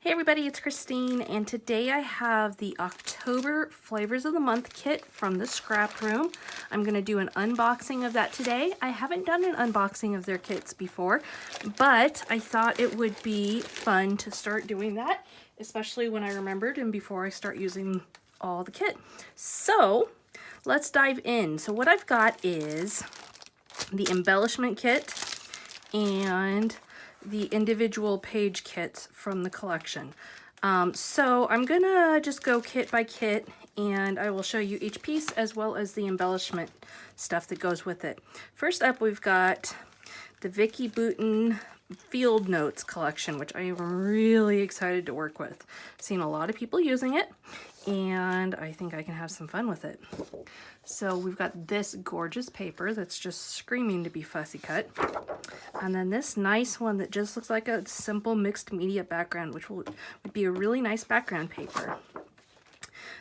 Hey everybody, it's Christine, and today I have the October Flavors of the Month kit from the Scrap Room. I'm going to do an unboxing of that today. I haven't done an unboxing of their kits before, but I thought it would be fun to start doing that, especially when I remembered and before I start using all the kit. So let's dive in. So what I've got is the embellishment kit and the individual page kits from the collection. So I'm gonna just go kit by kit and I will show you each piece as well as the embellishment stuff that goes with it. First up, we've got the Vicky Bouton Field Notes collection, which I am really excited to work with. Seen a lot of people using it and I think I can have some fun with it. So we've got this gorgeous paper that's just screaming to be fussy cut. And then this nice one that just looks like a simple mixed media background, which would be a really nice background paper.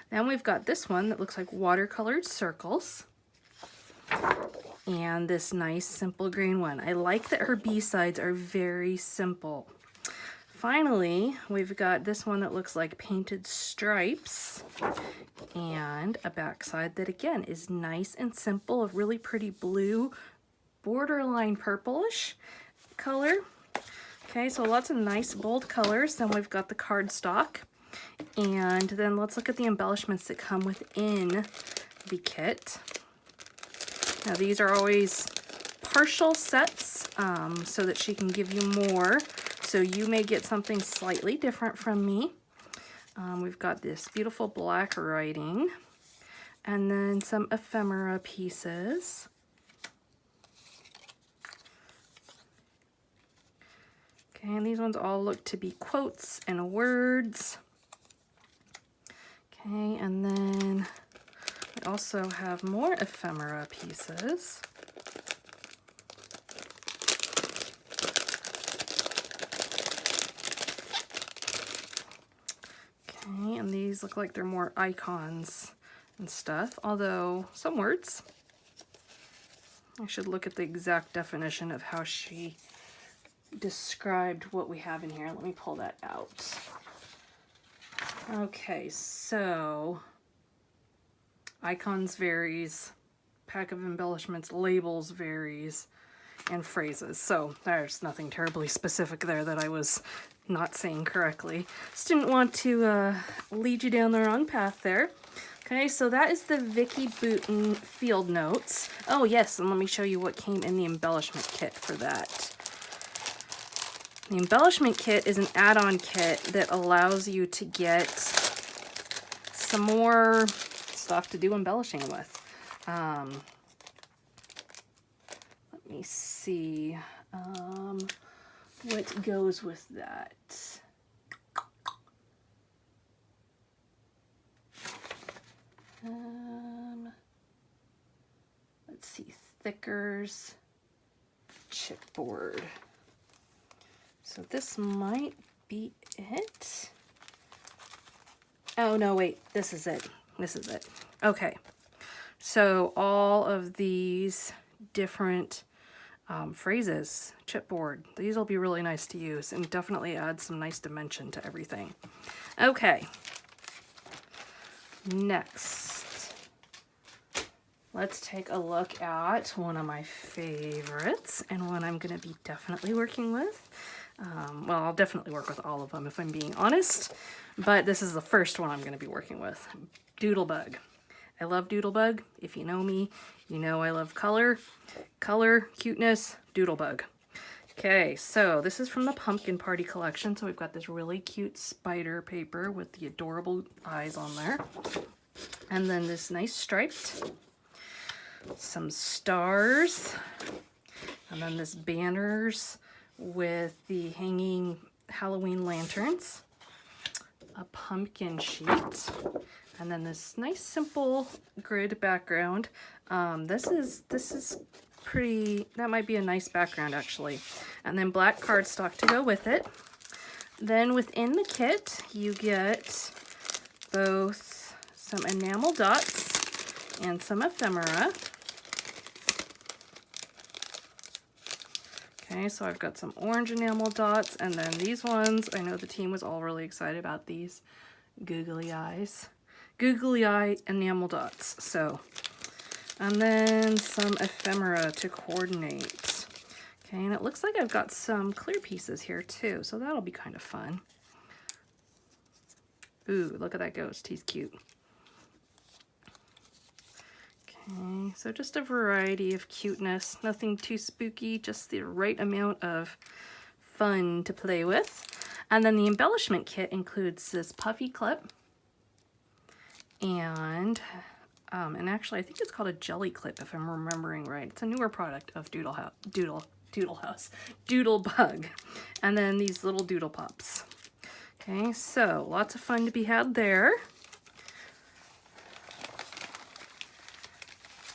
Then we've got this one that looks like watercolored circles. And this nice simple green one. I like that her B-sides are very simple. Finally, we've got this one that looks like painted stripes and a backside that again is nice and simple, a really pretty blue, borderline purplish color. Okay, so lots of nice bold colors. Then we've got the cardstock. And then let's look at the embellishments that come within the kit. Now these are always partial sets so that she can give you more. So you may get something slightly different from me. We've got this beautiful black writing and then some ephemera pieces. Okay, and these ones all look to be quotes and words. Okay, and then we also have more ephemera pieces. Okay, and these look like they're more icons and stuff, although some words. I should look at the exact definition of how she described what we have in here. Let me pull that out. Okay, so icons varies, pack of embellishments, labels varies, and phrases. So there's nothing terribly specific there that I was not saying correctly. Just didn't want to lead you down the wrong path there. Okay, so that is the Vicky Bouton Field Notes. Oh yes, and let me show you what came in the embellishment kit for that. The embellishment kit is an add-on kit that allows you to get some more stuff to do embellishing with. Let me see what goes with that. Let's see, thickers, chipboard. So this might be it. Oh no, wait, this is it. This is it. Okay, so all of these different phrases, chipboard, these will be really nice to use and definitely add some nice dimension to everything. Okay, next, let's take a look at one of my favorites and one I'm going to be definitely working with. Well, I'll definitely work with all of them if I'm being honest, but this is the first one I'm going to be working with. Doodlebug. I love Doodlebug. If you know me, you know I love color, cuteness, Doodlebug. Okay, so this is from the Pumpkin Party collection. So we've got this really cute spider paper with the adorable eyes on there. And then this nice striped, some stars, and then this banners with the hanging Halloween lanterns, a pumpkin sheet, and then this nice simple grid background. This is pretty, that might be a nice background actually. And then black cardstock to go with it. Then within the kit you get both some enamel dots and some ephemera. Okay, so I've got some orange enamel dots, and then these ones, I know the team was all really excited about these googly eyes. Googly eye enamel dots. So, and then some ephemera to coordinate. Okay, and it looks like I've got some clear pieces here too, so that'll be kind of fun. Ooh, look at that ghost, he's cute. Okay, so just a variety of cuteness, nothing too spooky, just the right amount of fun to play with. And then the embellishment kit includes this puffy clip, and actually I think it's called a jelly clip if I'm remembering right. It's a newer product of Doodlebug. And then these little doodle pops. Okay, so lots of fun to be had there.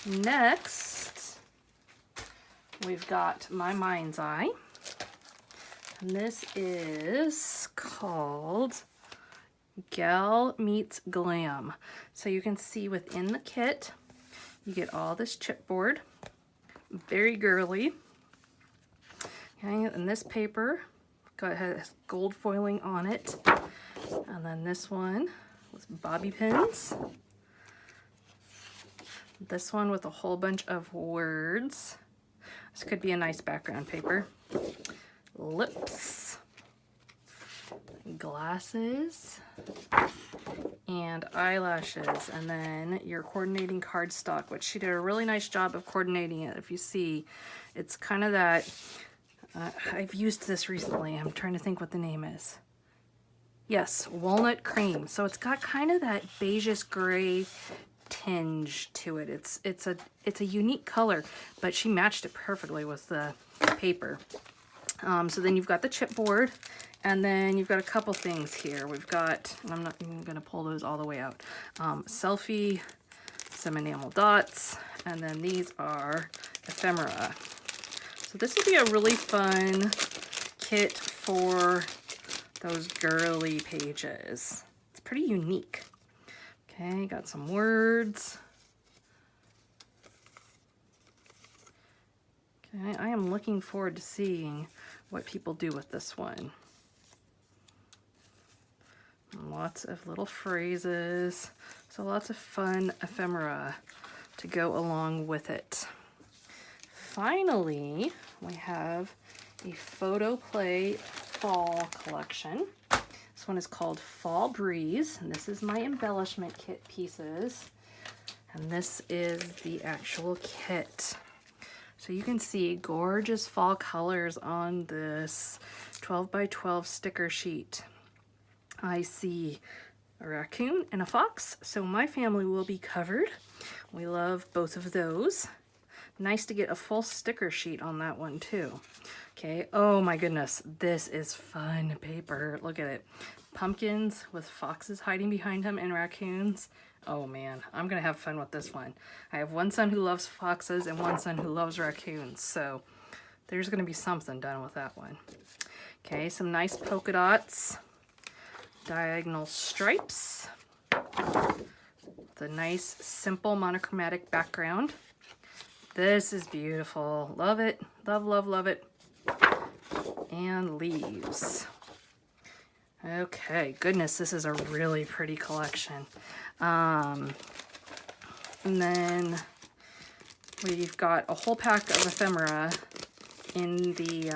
Next, we've got my mind's eye. And this is called Gal Meets Glam. So you can see within the kit, you get all this chipboard, very girly. Okay, and this paper has gold foiling on it. And then this one with bobby pins. This one with a whole bunch of words. This could be a nice background paper. Lips, glasses, and eyelashes, and then your coordinating cardstock, which she did a really nice job of coordinating it. If you see, it's kind of that, I've used this recently, I'm trying to think what the name is. Yes, walnut cream. So it's got kind of that beigeish gray tinge to it. It's a unique color, but she matched it perfectly with the paper. So then you've got the chipboard, and then you've got a couple things here. We've got, and I'm not even going to pull those all the way out, selfie, some enamel dots, and then these are ephemera. So this would be a really fun kit for those girly pages. It's pretty unique. Okay, got some words. Okay, I am looking forward to seeing what people do with this one. Lots of little phrases, so lots of fun ephemera to go along with it. Finally, we have a Photo Play Fall collection. This one is called Fall Breeze, and this is my embellishment kit pieces, and this is the actual kit. So you can see gorgeous fall colors on this 12 by 12 sticker sheet. I see a raccoon and a fox, so my family will be covered. We love both of those. Nice to get a full sticker sheet on that one too. Okay, oh my goodness, this is fun paper. Look at it. Pumpkins with foxes hiding behind them and raccoons. Oh man, I'm gonna have fun with this one. I have one son who loves foxes and one son who loves raccoons, so there's gonna be something done with that one. Okay, some nice polka dots, diagonal stripes, the nice simple monochromatic background. This is beautiful. Love it. Love, love, love it. And leaves. Okay, goodness, this is a really pretty collection. And then we've got a whole pack of ephemera in the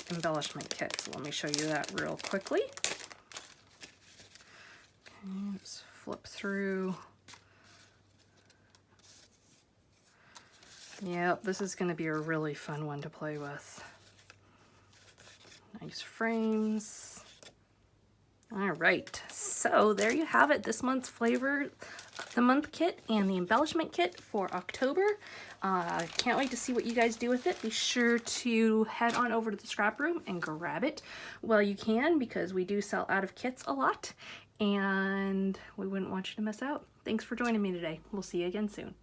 embellishment kit. So let me show you that real quickly. Okay, let's flip through. Yep, this is going to be a really fun one to play with. Nice frames. All right, so there you have it. This month's Flavor of the Month kit and the embellishment kit for October. Can't wait to see what you guys do with it. Be sure to head on over to the scrap room and grab it while you can, because we do sell out of kits a lot and we wouldn't want you to miss out. Thanks for joining me today. We'll see you again soon.